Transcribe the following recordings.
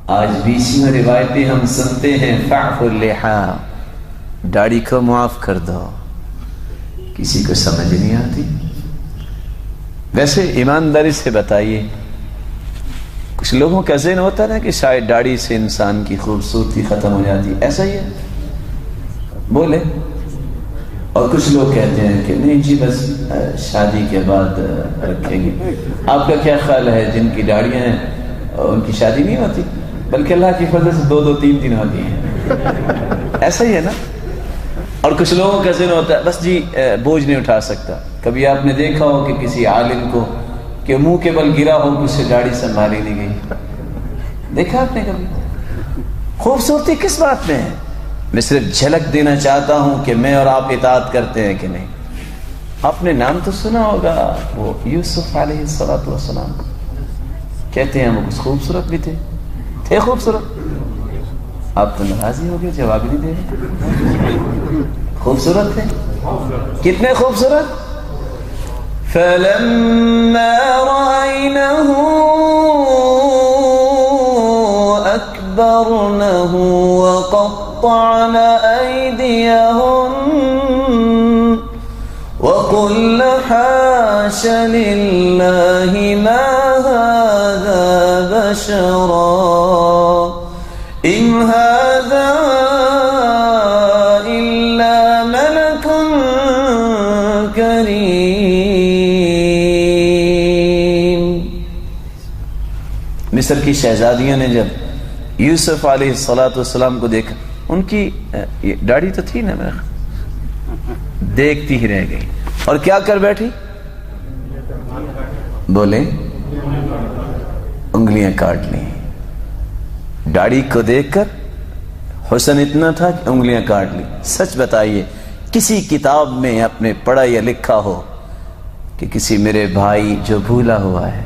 آج بیچ میں روایتیں ہم سنتے ہیں فاعف اللحا، داڑھی کو معاف کر دو، کسی کو سمجھ نہیں آتی۔ ویسے ایمانداری سے بتائیے، کچھ لوگوں کا ذہن ہوتا ہے نا کہ شاید داڑھی سے انسان کی خوبصورتی ختم ہو جاتی، ایسا ہی ہے بولے؟ اور کچھ لوگ کہتے ہیں کہ نہیں جی بس شادی کے بعد رکھیں گے۔ آپ کا کیا خیال ہے جن کی داڑیاں ہیں ان کی شادی نہیں ہوتی، بلکہ اللہ کی فضل سے 2 3 دن ہوتی ہیں، ایسا ہی ہے نا؟ اور کچھ لوگوں کا ذہن ہوتا ہے بس جی بوجھ نہیں اٹھا سکتا۔ کبھی آپ نے دیکھا ہو کہ کسی عالم کو کہ منہ کے بل گرا ہو، اس سے داڑھی سنبھالی نہیں گئی؟ دیکھا آپ نے کبھی؟ خوبصورتی کس بات میں ہے؟ میں صرف جھلک دینا چاہتا ہوں کہ میں اور آپ اطاعت کرتے ہیں کہ نہیں۔ آپ نے نام تو سنا ہوگا، وہ یوسف علیہ السلام، کہتے ہیں وہ کچھ خوبصورت بھی تھے خوبصورت۔ آپ تو ناراض ہی ہو گئے، جواب نہیں دے رہے۔ خوبصورت تھے، کتنے خوبصورت؟ فَلَمَّا رَأَيْنَهُ أَكْبَرْنَهُ وَقَطَّعْنَ أَيْدِيَهُنَّ وَقُلْنَ حَاشَ لِلَّهِ مَا هَذَا بَشَرًا إِنْ هَذَا إِلَّا مَلَكٌ كَرِيمٌ۔ مصر کی شہزادیوں نے جب یوسف علیہ السلام کو دیکھا، ان کی داڑھی تو تھی نا، دیکھتی ہی رہ گئی اور کیا کر بیٹھی؟ بولے؟ انگلیاں کاٹ لی۔ داڑھی کو دیکھ کر حسن اتنا تھا کہ انگلیاں کاٹ لی۔ سچ بتائیے، کسی کتاب میں اپنے پڑھا یا لکھا ہو کہ کسی میرے بھائی جو بھولا ہوا ہے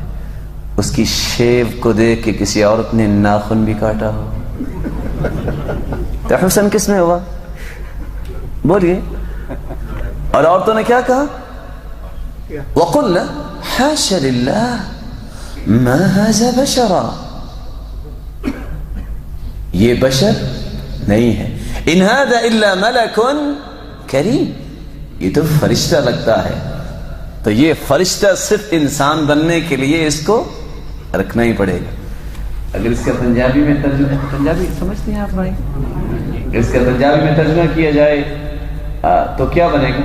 اس کی شیو کو دیکھ کے کسی عورت نے ناخن بھی کاٹا ہو؟ تو حسن کس میں ہوا؟ بولیے۔ اور عورتوں نے کیا کہا؟ وَقُلْنَا حَاشَ لِلَّهِ مَا هَذَا بَشَرًا، یہ بشر نہیں ہے، إِنْ هَذَا إِلَّا مَلَكٌ كَرِيمٌ، یہ تو فرشتہ لگتا ہے۔ تو یہ فرشتہ صرف انسان بننے کے لیے اس کو رکھنا ہی پڑے گا۔ اگر اس کا پنجابی میں ترجمہ، پنجابی سمجھتے ہیں آپ بھائی؟ اگر اس کا پنجابی میں ترجمہ کیا جائے تو کیا بنے گا؟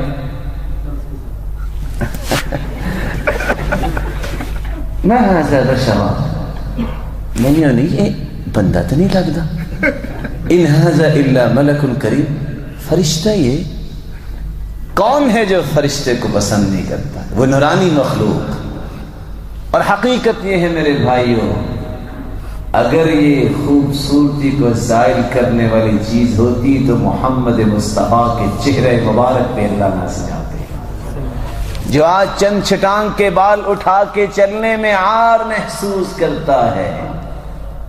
میں زیادہ شراب نہیں، یہ بندہ تو نہیں لگتا۔ ان ھذا الا ملک کریم، فرشتہ یہ کون ہے جو فرشتے کو پسند نہیں کرتا؟ وہ نورانی مخلوق۔ اور حقیقت یہ ہے میرے بھائیوں، اگر یہ خوبصورتی کو زائل کرنے والی چیز ہوتی تو محمد مصطفیٰ کے چہرے مبارک پہ اللہ نہ سجاتے۔ جو آج چند چھٹانگ کے بال اٹھا کے چلنے میں عار محسوس کرتا ہے،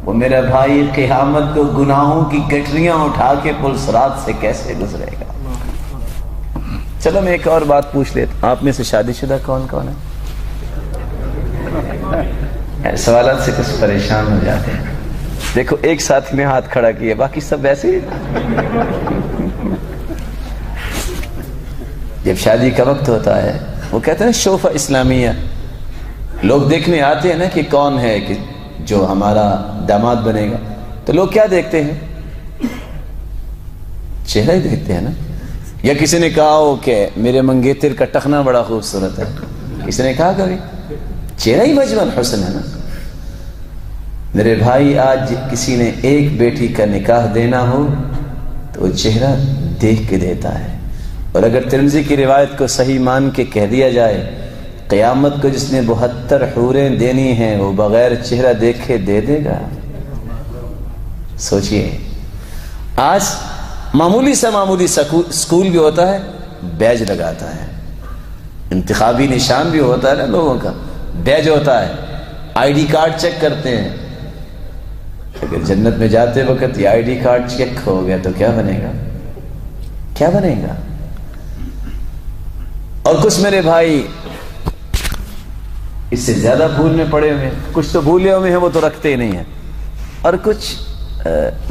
وہ میرا بھائی قیامت کو گناہوں کی گٹریاں اٹھا کے پل صراط سے کیسے گزرے گا؟ چلو میں ایک اور بات پوچھ لیتا ہوں، آپ میں سے شادی شدہ کون کون ہے؟ سوالات سے کچھ پریشان ہو جاتے ہیں۔ دیکھو ایک ساتھی نے ہاتھ کھڑا کیا، باقی سب ویسے ہی۔ جب شادی کا وقت ہوتا ہے، وہ کہتے ہیں شوفہ اسلامیہ، لوگ دیکھنے آتے ہیں نا کہ کون ہے کہ جو ہمارا داماد بنے گا، تو لوگ کیا دیکھتے ہیں؟ چہرہ ہی دیکھتے ہیں نا۔ یا کسی نے کہا ہو کہ میرے منگیتر کا ٹخنا بڑا خوبصورت ہے، کسی نے کہا کبھی؟ چہرہ ہی مجمل حسن ہے نا۔ میرے بھائی آج کسی نے ایک بیٹی کا نکاح دینا ہو تو وہ چہرہ دیکھ کے دیتا ہے۔ اور اگر ترمذی کی روایت کو صحیح مان کے کہہ دیا جائے، قیامت کو جس نے 72 حوریں دینی ہیں وہ بغیر چہرہ دیکھے دے دے گا؟ سوچئے، آج معمولی سے معمولی سکول بھی ہوتا ہے، بیج لگاتا ہے، انتخابی نشان بھی ہوتا ہے نا لوگوں کا، بیج ہوتا ہے، آئی ڈی کارڈ چیک کرتے ہیں۔ اگر جنت میں جاتے وقت یہ آئی ڈی کارڈ چیک ہو گیا تو کیا بنے گا؟ کیا بنے گا؟ اور کچھ میرے بھائی اس سے زیادہ بھول میں پڑے ہوئے ہیں، کچھ تو بھولے ہوئے ہیں وہ تو رکھتے ہی نہیں ہیں۔ اور کچھ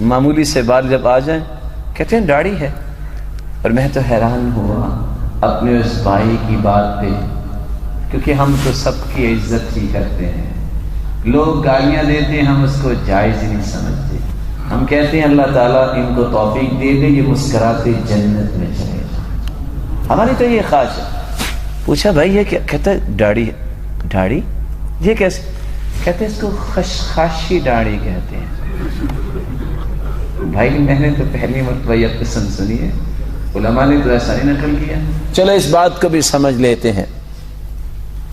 معمولی سے بات جب آ جائیں کہتے ہیں داڑھی ہے. اور میں تو حیران ہوا اپنے اس بھائی کی بات پہ، کیونکہ ہم تو سب کی عزت ہی کرتے ہیں. لوگ گالیاں دیتے ہیں، ہم اس کو جائز ہی نہیں سمجھتے. ہم کہتے ہیں اللہ تعالیٰ ان کو توفیق دے دے، یہ مسکراتے جنت میں چلے جائیں. ہماری تو یہ خواہش ہے. پوچھا بھائی یہ کیا؟ کہتا ہے داڑھی ہے. داڑھی یہ کیسے؟ کہتے ہیں اس کو خشخاشی داڑھی کہتے ہیں. بھائی میں نے تو پہلی مرتبہ یہ قسم سنی ہے، علماء نے تو ایسا نہیں نقل کیا. چلو اس بات کو بھی سمجھ لیتے ہیں.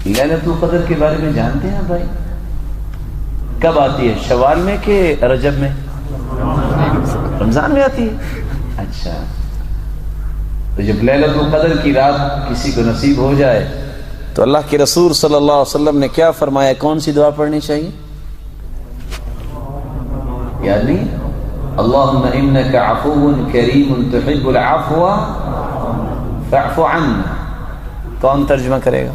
لیلۃ القدر کے بارے میں جانتے ہیں بھائی؟ کب آتی ہے؟ شوال میں کہ رجب میں؟ رمضان میں آتی ہے. اچھا، تو جب لیلۃ القدر کی رات کسی کو نصیب ہو جائے تو اللہ کے رسول صلی اللہ علیہ وسلم نے کیا فرمایا؟ کون سی دعا پڑھنی چاہیے؟ یاد نہیں؟ اللہم انک عفو کریم تحب العفو فاعف عنا. کون ترجمہ کرے گا؟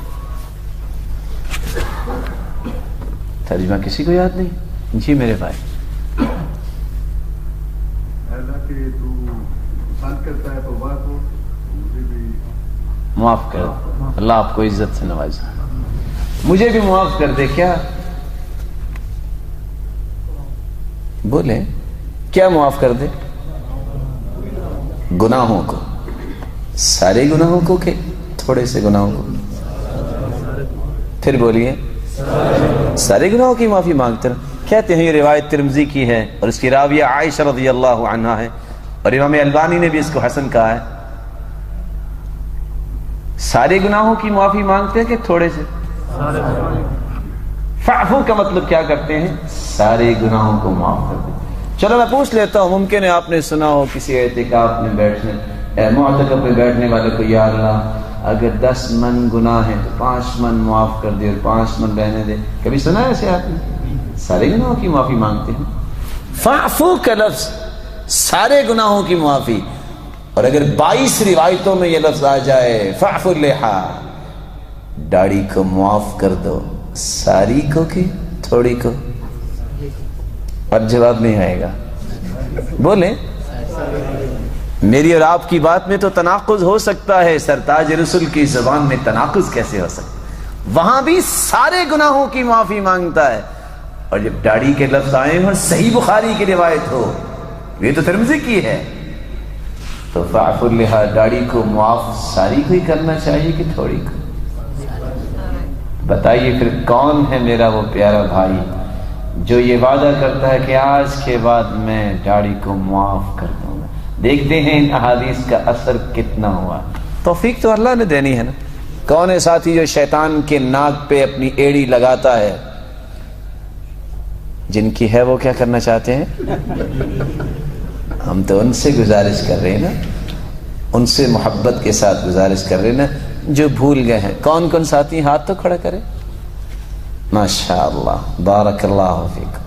ترجمہ کسی کو یاد نہیں؟ جی میرے بھائی. معاف کر، اللہ آپ کو عزت سے نوازے. مجھے بھی معاف کر دے. کیا بولے؟ کیا معاف کر دے؟ گناہوں کو. سارے گناہوں کو کہ تھوڑے سے گناہوں کو؟ پھر بولیے. سارے گناہوں کی معافی مانگتے ہیں. کہتے ہیں یہ روایت ترمذی کی ہے اور اس کی راویہ عائشہ رضی اللہ عنہا ہے، اور امام البانی نے بھی اس کو حسن کہا ہے. سارے گناہوں کی معافی مانگتے ہیں کہ تھوڑے سے؟ فعفو کا مطلب کیا کرتے ہیں؟ سارے گناہوں کو معاف کر دیں. چلو میں پوچھ لیتا ہوں، ممکن ہے آپ نے سنا ہو کسی اعتکاف میں بیٹھنے، معتکف میں بیٹھنے والے کو، یا اللہ اگر 10 من گناہ ہیں تو 5 من معاف کر دے اور 5 من رہنے دے. کبھی سنا ہے ایسے آپ نے؟ سارے گناہوں کی معافی مانگتے ہیں. فعفو کا لفظ سارے گناہوں کی معافی. اور اگر 22 روایتوں میں یہ لفظ آ جائے فعفو اللحا، داڑھی کو معاف کر دو، ساری کو کہ تھوڑی کو؟ اور جواب نہیں آئے گا. بولیں. میری اور آپ کی بات میں تو تناقض ہو سکتا ہے، سرتاج رسول کی زبان میں تناقض کیسے ہو سکتا ہے؟ وہاں بھی سارے گناہوں کی معافی مانگتا ہے، اور جب داڑھی کے لفظ آئے ہوں، صحیح بخاری کی روایت ہو، یہ تو ترمذی کی ہے، تو فعفو اللحا، داڑھی کو معاف ساری کو ہی کرنا چاہیے کہ تھوڑی کو؟ بتائیے پھر کون ہے میرا وہ پیارا بھائی جو یہ وعدہ کرتا ہے کہ آج کے بعد میں داڑھی کو معاف کر دوں گا؟ دیکھتے ہیں ان احادیث کا اثر کتنا ہوا. توفیق تو اللہ نے دینی ہے نا. کون ہے ساتھی جو شیطان کے ناک پہ اپنی ایڑی لگاتا ہے؟ جن کی ہے وہ کیا کرنا چاہتے ہیں؟ ہم تو ان سے گزارش کر رہے ہیں نا، ان سے محبت کے ساتھ گزارش کر رہے ہیں نا جو بھول گئے ہیں. کون کون ساتھی ہاتھ تو کھڑا کرے. ماشاء اللہ، بارک اللہ فیکم.